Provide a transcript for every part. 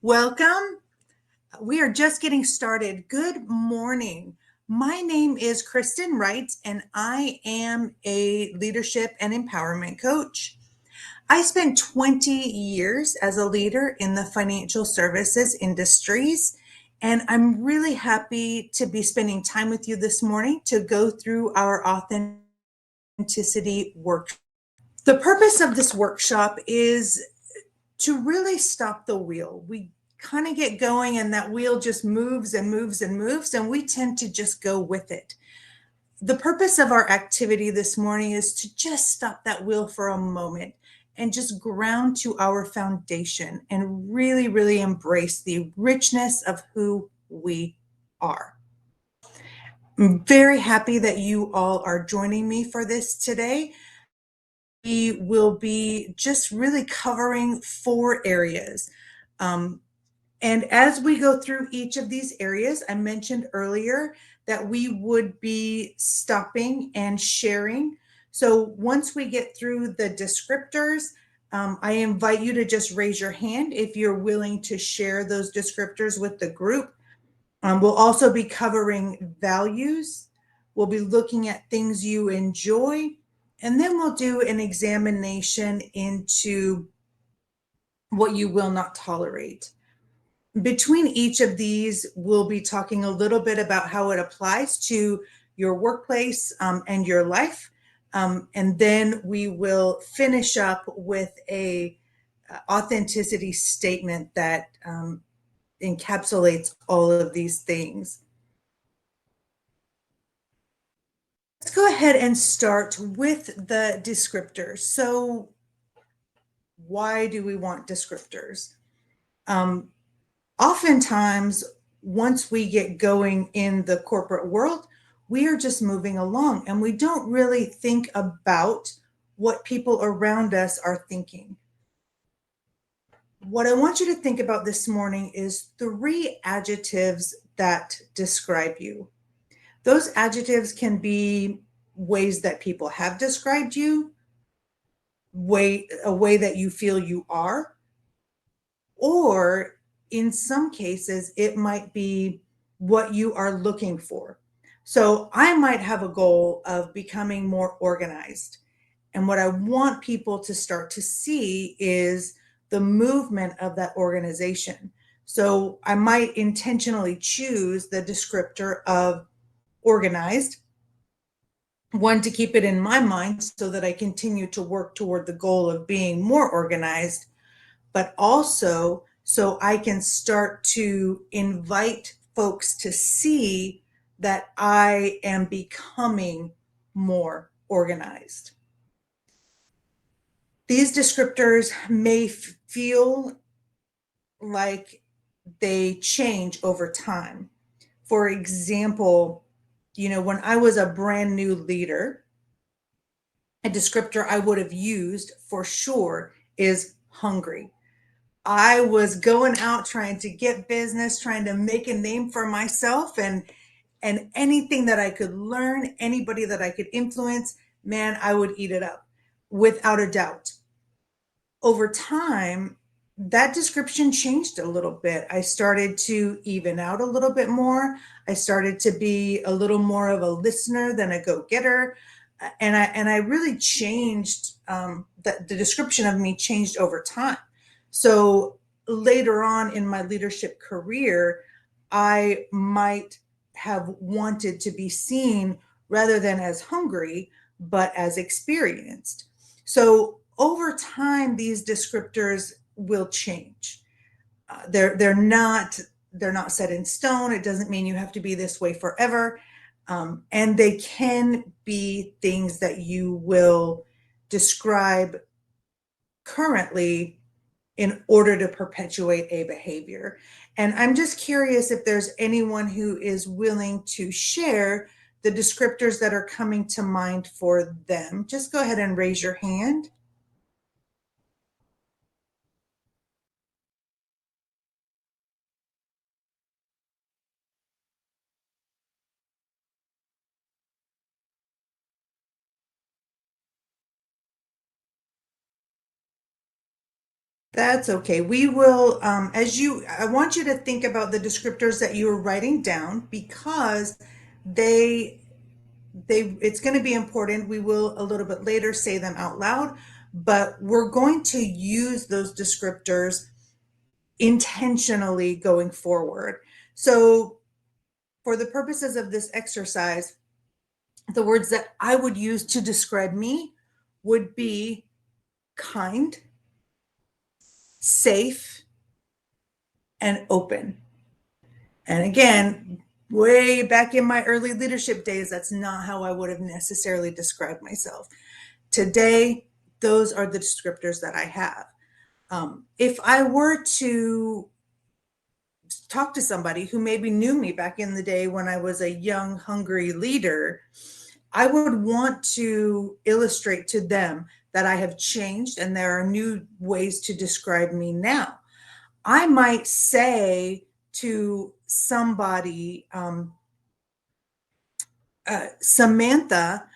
Welcome. We are just getting started. Good morning. My name is Kristen Wright, and I am a leadership and empowerment coach. I spent 20 years as a leader in the financial services industries, and I'm really happy to be spending time with you this morning to go through our authenticity workshop. The purpose of this workshop is to really stop the wheel. We kind of get going and that wheel just moves and moves and moves, and we tend to just go with it. The purpose of our activity this morning is to just stop that wheel for a moment and just ground to our foundation and really, really embrace the richness of who we are. I'm very happy that you all are joining me for this today. We will be just really covering 4 areas. And as we go through each of these areas, I mentioned earlier that we would be stopping and sharing. So once we get through the descriptors, I invite you to just raise your hand if you're willing to share those descriptors with the group. We'll also be covering values. We'll be looking at things you enjoy, and then we'll do an examination into what you will not tolerate. Between each of these, we'll be talking a little bit about how it applies to your workplace and your life. And then we will finish up with a authenticity statement that encapsulates all of these things. Let's go ahead and start with the descriptors. So why do we want descriptors? Oftentimes, once we get going in the corporate world, we are just moving along and we don't really think about what people around us are thinking. What I want you to think about this morning is 3 adjectives that describe you. Those adjectives can be ways that people have described you, a way that you feel you are, or in some cases, it might be what you are looking for. So I might have a goal of becoming more organized. And what I want people to start to see is the movement of that organization. So I might intentionally choose the descriptor of organized, one, to keep it in my mind so that I continue to work toward the goal of being more organized, but also so I can start to invite folks to see that I am becoming more organized. These descriptors may feel like they change over time. For example, when I was a brand new leader, a descriptor I would have used for sure is hungry. I was going out trying to get business, trying to make a name for myself, and anything that I could learn, anybody that I could influence, man, I would eat it up without a doubt. Over time, that description changed a little bit. I started to even out a little bit more. I started to be a little more of a listener than a go-getter. And I really changed, the description of me changed over time. So later on in my leadership career, I might have wanted to be seen rather than as hungry, but as experienced. So over time, these descriptors will change. They're not set in stone. It doesn't mean you have to be this way forever. And they can be things that you will describe currently in order to perpetuate a behavior. And I'm just curious if there's anyone who is willing to share the descriptors that are coming to mind for them. Just go ahead and raise your hand. That's okay. We will, I want you to think about the descriptors that you are writing down because they, it's going to be important. We will a little bit later say them out loud, but we're going to use those descriptors intentionally going forward. So, for the purposes of this exercise, the words that I would use to describe me would be kind, safe, and open. And again, way back in my early leadership days, that's not how I would have necessarily described myself. Today, those are the descriptors that I have. If I were to talk to somebody who maybe knew me back in the day when I was a young, hungry leader, I would want to illustrate to them that I have changed and there are new ways to describe me now. I might say to somebody, Samantha,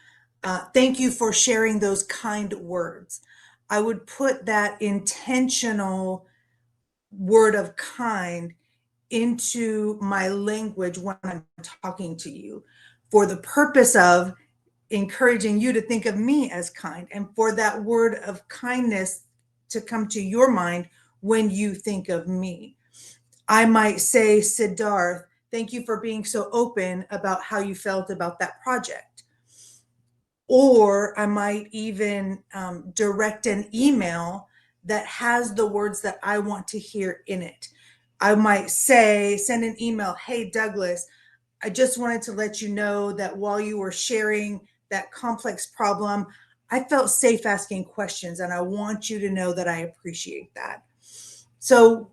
thank you for sharing those kind words. I would put that intentional word of kind into my language when I'm talking to you for the purpose of encouraging you to think of me as kind and for that word of kindness to come to your mind when you think of me. I might say, Siddharth, thank you for being so open about how you felt about that project. Or I might even direct an email that has the words that I want to hear in it. I might say, send an email, hey, Douglas, I just wanted to let you know that while you were sharing that complex problem, I felt safe asking questions, and I want you to know that I appreciate that. So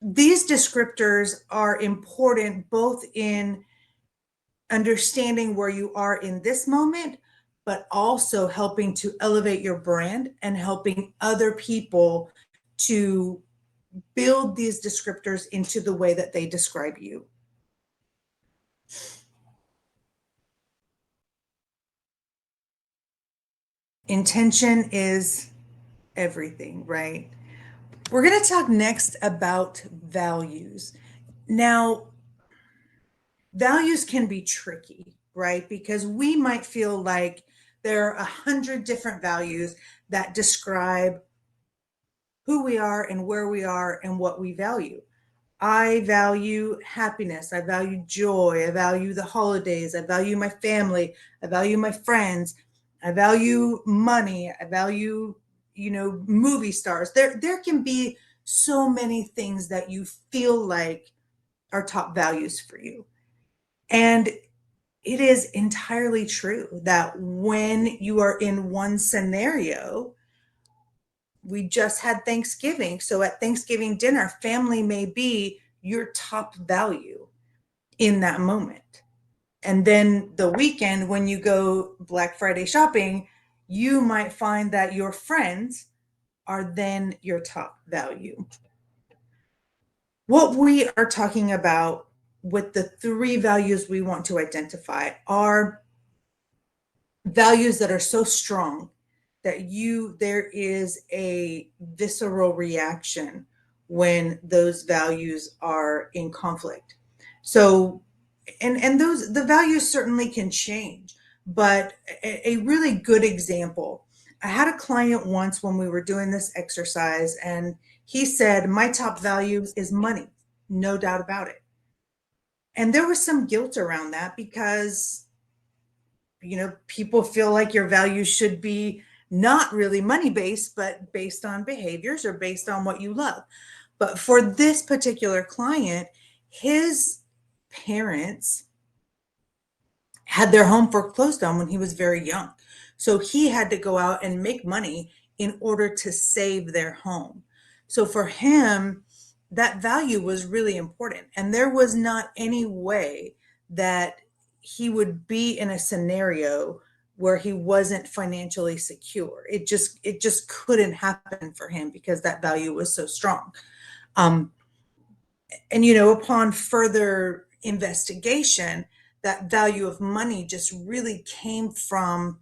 these descriptors are important both in understanding where you are in this moment, but also helping to elevate your brand and helping other people to build these descriptors into the way that they describe you. Intention is everything, right? We're going to talk next about values. Now, values can be tricky, right? Because we might feel like there are 100 different values that describe who we are and where we are and what we value. I value happiness. I value joy. I value the holidays. I value my family. I value my friends. I value money. I value, movie stars. There can be so many things that you feel like are top values for you. And it is entirely true that when you are in one scenario, we just had Thanksgiving. So at Thanksgiving dinner, family may be your top value in that moment. And then the weekend, when you go Black Friday shopping, you might find that your friends are then your top value. What we are talking about with the three values we want to identify are values that are so strong that there is a visceral reaction when those values are in conflict. So and those the values certainly can change, but a really good example, I had a client once when we were doing this exercise, and he said my top value is money, no doubt about it. And there was some guilt around that because people feel like your values should be not really money based, but based on behaviors or based on what you love. But for this particular client, his parents had their home foreclosed on when he was very young. So he had to go out and make money in order to save their home. So for him, that value was really important. And there was not any way that he would be in a scenario where he wasn't financially secure. It just couldn't happen for him because that value was so strong. Um, and upon further investigation, that value of money just really came from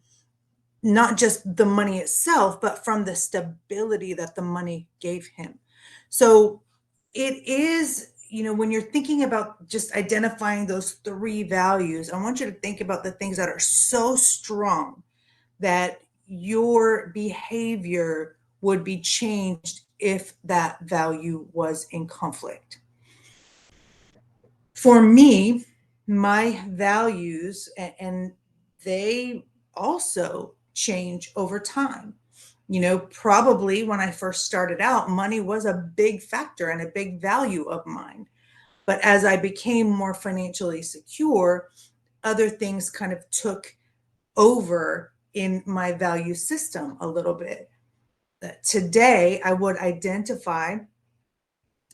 not just the money itself, but from the stability that the money gave him. So it is, when you're thinking about just identifying those three values, I want you to think about the things that are so strong that your behavior would be changed if that value was in conflict. For me, my values, and they also change over time. Probably when I first started out, money was a big factor and a big value of mine. But as I became more financially secure, other things kind of took over in my value system a little bit. Today, I would identify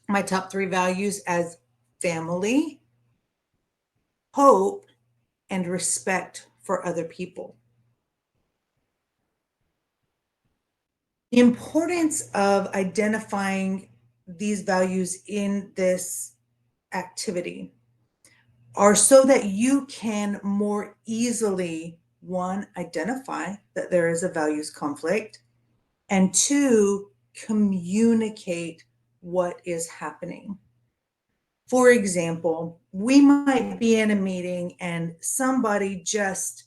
my top three values as family, hope, and respect for other people. The importance of identifying these values in this activity are so that you can more easily, one, identify that there is a values conflict, and two, communicate what is happening. For example, we might be in a meeting and somebody just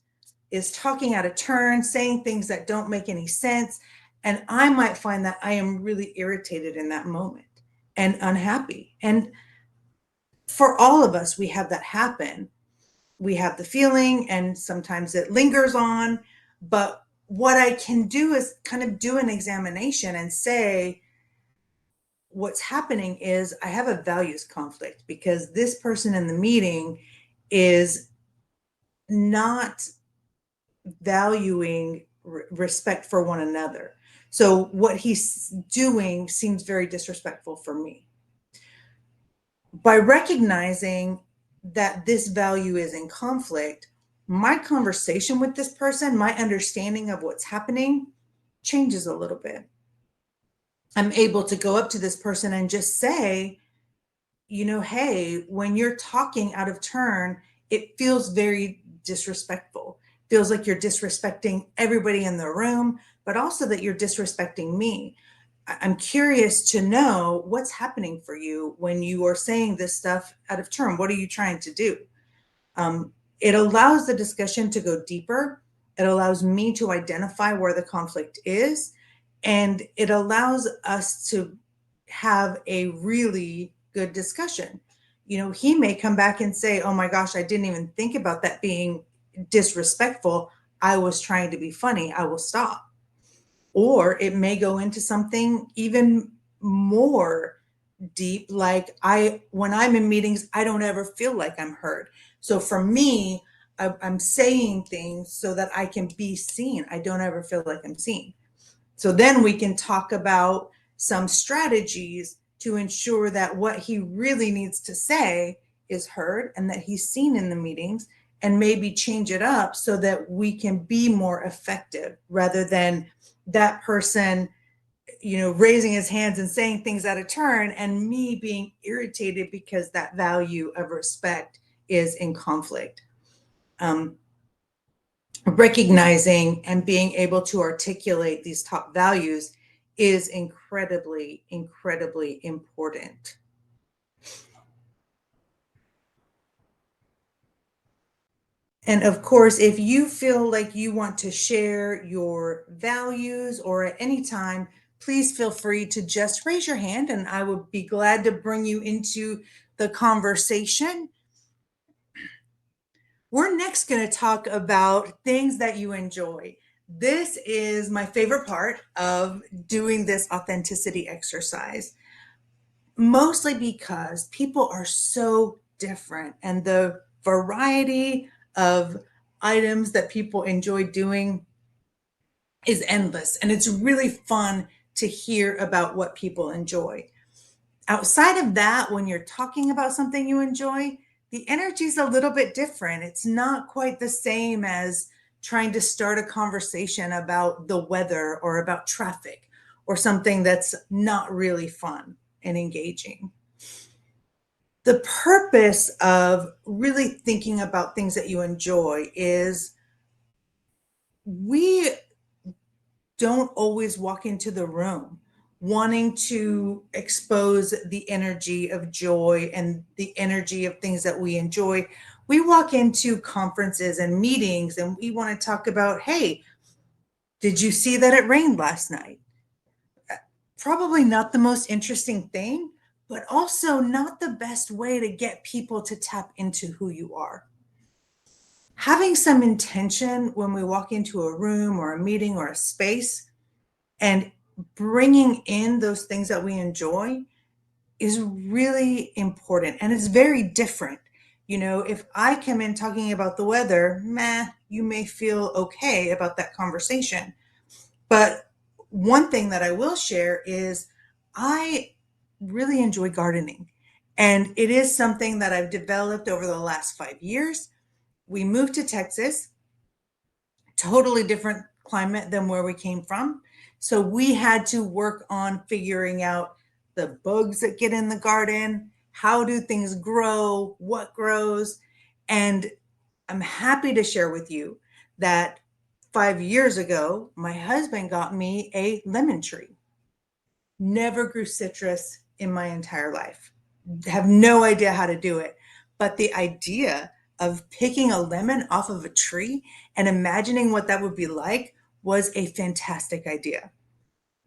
is talking out of turn, saying things that don't make any sense. And I might find that I am really irritated in that moment and unhappy. And for all of us, we have that happen. We have the feeling, and sometimes it lingers on. But what I can do is kind of do an examination and say, what's happening is I have a values conflict because this person in the meeting is not valuing respect for one another. So what he's doing seems very disrespectful for me. By recognizing that this value is in conflict, my conversation with this person, my understanding of what's happening changes a little bit. I'm able to go up to this person and just say, hey, when you're talking out of turn, it feels very disrespectful. Feels like you're disrespecting everybody in the room, but also that you're disrespecting me. I'm curious to know what's happening for you when you are saying this stuff out of turn. What are you trying to do? It allows the discussion to go deeper. It allows me to identify where the conflict is, and it allows us to have a really good discussion. He may come back and say, oh my gosh, I didn't even think about that being disrespectful. I was trying to be funny. I will stop. Or it may go into something even more deep, like when I'm in meetings, I don't ever feel like I'm heard. So for me, I'm saying things so that I can be seen. I don't ever feel like I'm seen. So then we can talk about some strategies to ensure that what he really needs to say is heard and that he's seen in the meetings, and maybe change it up so that we can be more effective rather than that person raising his hands and saying things out of turn and me being irritated because that value of respect is in conflict. Recognizing and being able to articulate these top values is incredibly, incredibly important. And of course, if you feel like you want to share your values or at any time, please feel free to just raise your hand and I would be glad to bring you into the conversation. We're next going to talk about things that you enjoy. This is my favorite part of doing this authenticity exercise, mostly because people are so different and the variety of items that people enjoy doing is endless. And it's really fun to hear about what people enjoy. Outside of that, when you're talking about something you enjoy, the energy is a little bit different. It's not quite the same as trying to start a conversation about the weather or about traffic or something that's not really fun and engaging. The purpose of really thinking about things that you enjoy is we don't always walk into the room wanting to expose the energy of joy and the energy of things that we enjoy. We walk into conferences and meetings and we want to talk about, hey, did you see that it rained last night? Probably not the most interesting thing, but also not the best way to get people to tap into who you are. Having some intention when we walk into a room or a meeting or a space and bringing in those things that we enjoy is really important, and it's very different. If I come in talking about the weather, you may feel okay about that conversation. But one thing that I will share is I really enjoy gardening, and it is something that I've developed over the last 5 years. We moved to Texas, totally different climate than where we came from. So we had to work on figuring out the bugs that get in the garden, how do things grow, what grows. And I'm happy to share with you that 5 years ago, my husband got me a lemon tree. Never grew citrus in my entire life. Have no idea how to do it. But the idea of picking a lemon off of a tree and imagining what that would be like was a fantastic idea.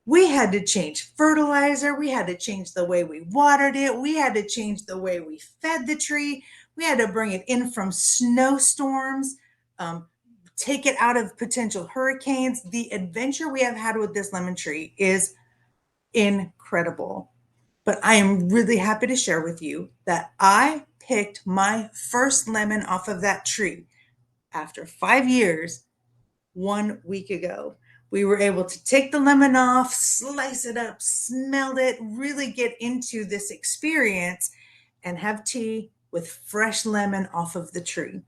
We had to change fertilizer. We had to change the way we watered it. We had to change the way we fed the tree. We had to bring it in from snowstorms, take it out of potential hurricanes. The adventure we have had with this lemon tree is incredible. But I am really happy to share with you that I picked my first lemon off of that tree after 5 years 1 week ago. We were able to take the lemon off, slice it up, smell it, really get into this experience and have tea with fresh lemon off of the tree.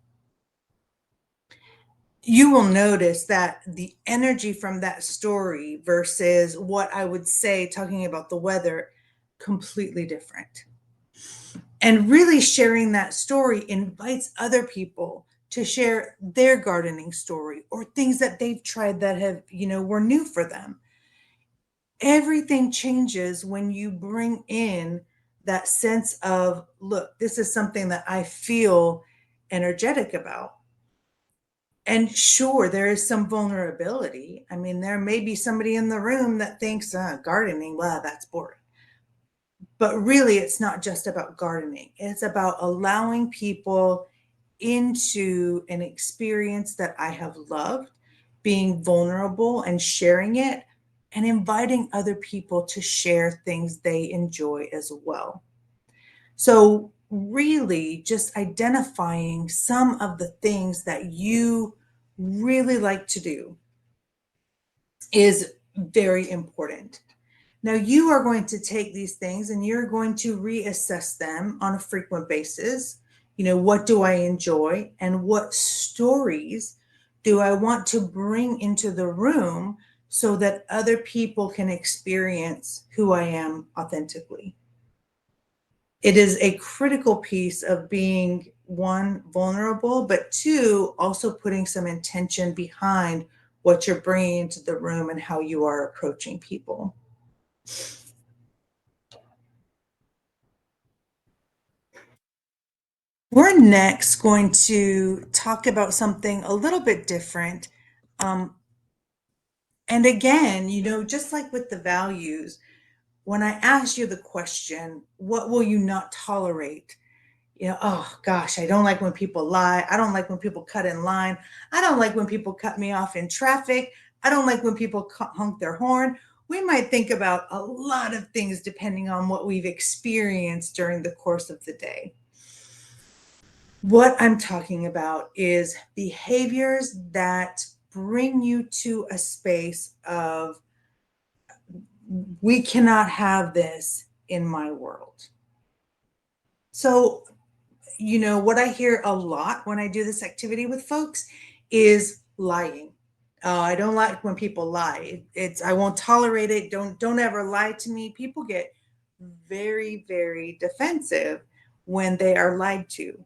You will notice that the energy from that story versus what I would say talking about the weather, completely different. And really sharing that story invites other people to share their gardening story or things that they've tried that have, were new for them. Everything changes when you bring in that sense of, look, this is something that I feel energetic about. And sure, there is some vulnerability. I mean, there may be somebody in the room that thinks gardening, well, that's boring. But really, it's not just about gardening. It's about allowing people into an experience that I have loved, being vulnerable and sharing it, and inviting other people to share things they enjoy as well. So, really, just identifying some of the things that you really like to do is very important. Now, you are going to take these things and you're going to reassess them on a frequent basis. What do I enjoy and what stories do I want to bring into the room so that other people can experience who I am authentically? It is a critical piece of being, one, vulnerable, but two, also putting some intention behind what you're bringing into the room and how you are approaching people. We're next going to talk about something a little bit different. Um, and again, just like with the values, when I ask you the question, what will you not tolerate? Oh gosh, I don't like when people lie. I don't like when people cut in line. I don't like when people cut me off in traffic. I don't like when people honk their horn. We might think about a lot of things depending on what we've experienced during the course of the day. What I'm talking about is behaviors that bring you to a space of, we cannot have this in my world. So, what I hear a lot when I do this activity with folks is lying. I don't like when people lie. I won't tolerate it. Don't ever lie to me. People get very, very defensive when they are lied to.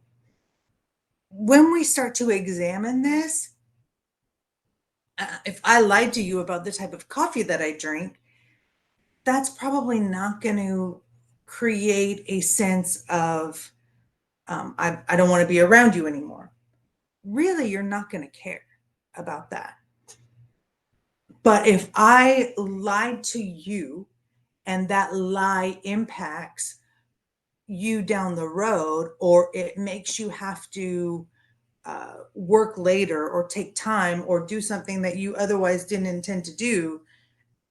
When we start to examine this, If I lied to you about the type of coffee that I drink, that's probably not going to create a sense of, I don't want to be around you anymore. Really, you're not going to care about that. But if I lied to you and that lie impacts you down the road, or it makes you have to work later or take time or do something that you otherwise didn't intend to do,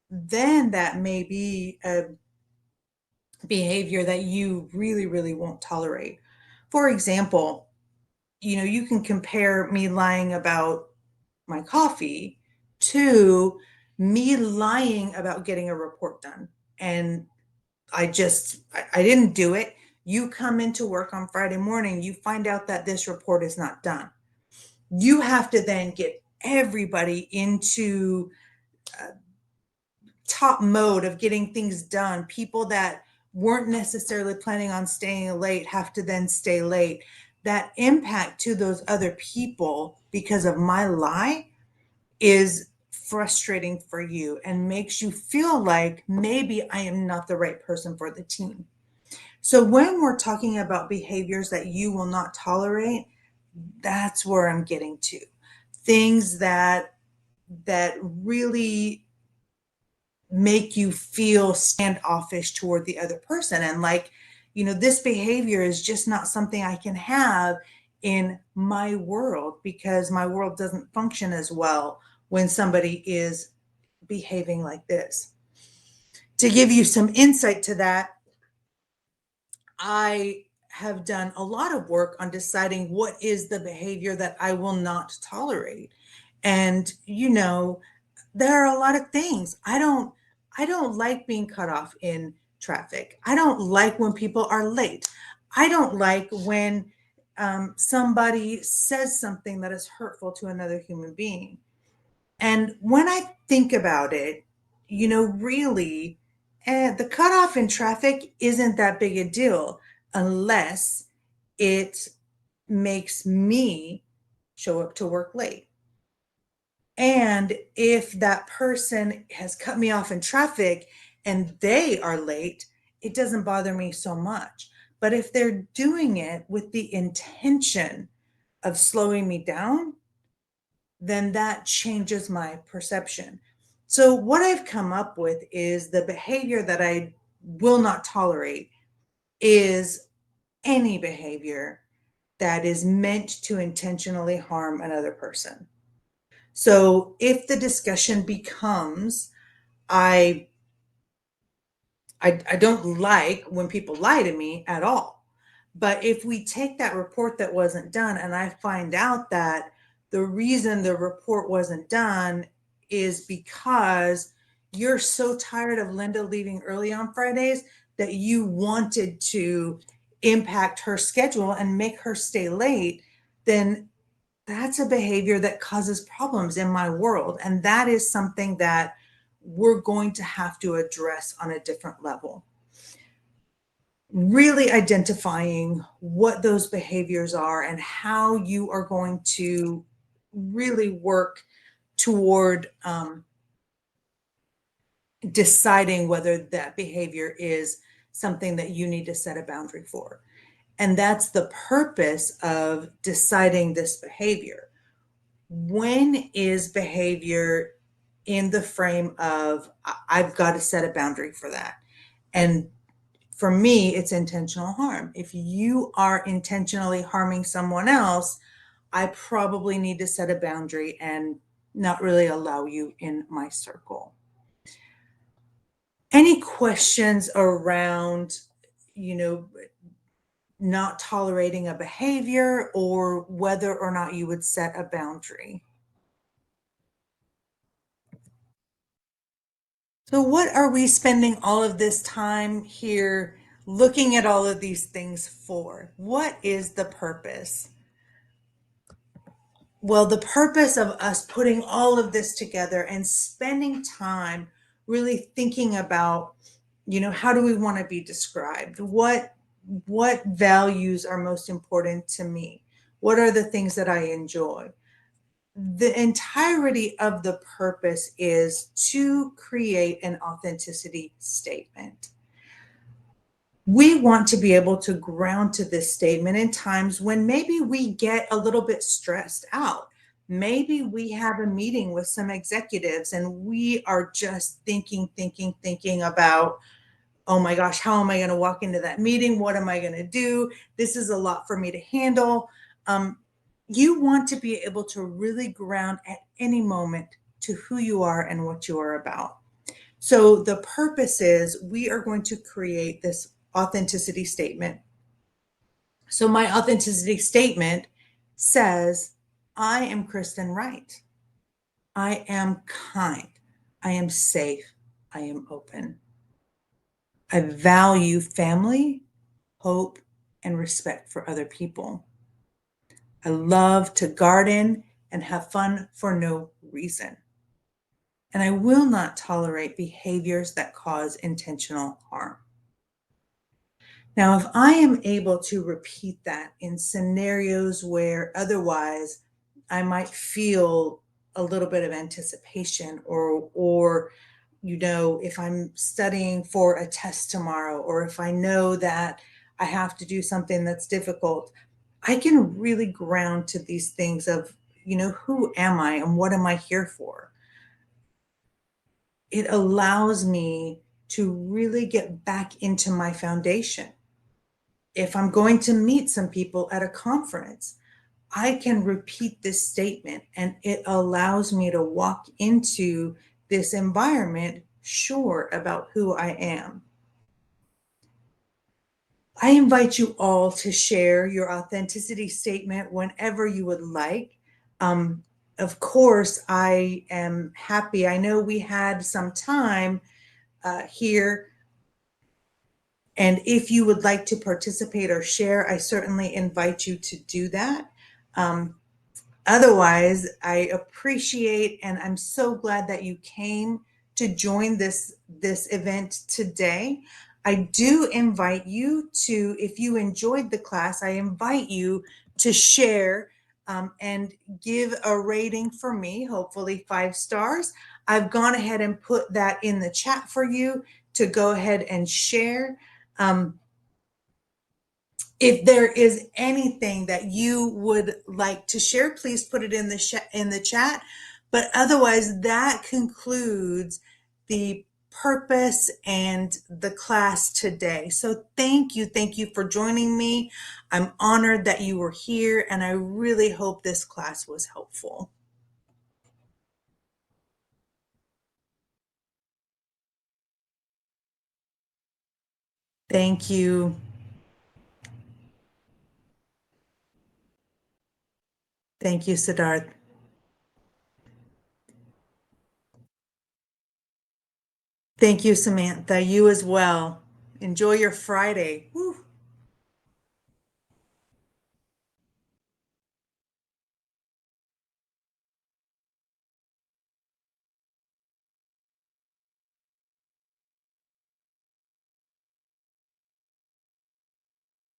then that may be a behavior that you really, really won't tolerate. For example, you can compare me lying about my coffee to me lying about getting a report done. And I didn't do it. You come into work on Friday morning, you find out that this report is not done. You have to then get everybody into top mode of getting things done. People that weren't necessarily planning on staying late have to then stay late. That impact to those other people because of my lie is frustrating for you and makes you feel like maybe I am not the right person for the team. So when we're talking about behaviors that you will not tolerate, that's where I'm getting to. Things that really make you feel standoffish toward the other person, and like, this behavior is just not something I can have in my world because my world doesn't function as well when somebody is behaving like this. To give you some insight to that, I have done a lot of work on deciding what is the behavior that I will not tolerate. And there are a lot of things. I don't like being cut off in traffic. I don't like when people are late. I don't like when somebody says something that is hurtful to another human being. And when I think about it, really, the cutoff in traffic isn't that big a deal unless it makes me show up to work late. And if that person has cut me off in traffic and they are late, it doesn't bother me so much. But if they're doing it with the intention of slowing me down, then that changes my perception. So, what I've come up with is the behavior that I will not tolerate is any behavior that is meant to intentionally harm another person. So, if the discussion becomes, I I don't like when people lie to me at all. But if we take that report that wasn't done and I find out that the reason the report wasn't done is because you're so tired of Linda leaving early on Fridays that you wanted to impact her schedule and make her stay late, then that's a behavior that causes problems in my world. And that is something that we're going to have to address on a different level. Really identifying what those behaviors are and how you are going to really work toward deciding whether that behavior is something that you need to set a boundary for. And that's the purpose of deciding this behavior. When is behavior in the frame of I've got to set a boundary for that? And for me, it's intentional harm. If you are intentionally harming someone else, I probably need to set a boundary and not really allow you in my circle. Any questions around, you know, not tolerating a behavior or whether or not you would set a boundary? So, what are we spending all of this time here looking at all of these things for? What is the purpose? Well, the purpose of us putting all of this together and spending time really thinking about, how do we want to be described? What values are most important to me? What are the things that I enjoy? The entirety of the purpose is to create an authenticity statement. We want to be able to ground to this statement in times when maybe we get a little bit stressed out. Maybe we have a meeting with some executives and we are just thinking about, oh my gosh, how am I going to walk into that meeting? What am I going to do? This is a lot for me to handle. Um, you want to be able to really ground at any moment to who you are and what you are about. So the purpose is we are going to create this authenticity statement. So my authenticity statement says, I am Kristen Wright. I am kind. I am safe. I am open. I value family, hope, and respect for other people. I love to garden and have fun for no reason. And I will not tolerate behaviors that cause intentional harm. Now, if I am able to repeat that in scenarios where otherwise I might feel a little bit of anticipation or if I'm studying for a test tomorrow or if I know that I have to do something that's difficult, I can really ground to these things of, who am I and what am I here for? It allows me to really get back into my foundation. If I'm going to meet some people at a conference, I can repeat this statement and it allows me to walk into this environment sure about who I am. I invite you all to share your authenticity statement whenever you would like. Um, of course, I am happy. I know we had some time here. And if you would like to participate or share, I certainly invite you to do that. Um, Otherwise, I appreciate and I'm so glad that you came to join this event today. I do invite you to, if you enjoyed the class, I invite you to share and give a rating for me, hopefully 5 stars. I've gone ahead and put that in the chat for you to go ahead and share. Um, if there is anything that you would like to share, please put it in the chat. But otherwise, that concludes the purpose and the class today. So thank you for joining me. I'm honored that you were here, and I really hope this class was helpful. Thank you. Thank you, Siddharth. Thank you, Samantha. You as well. Enjoy your Friday. Woo.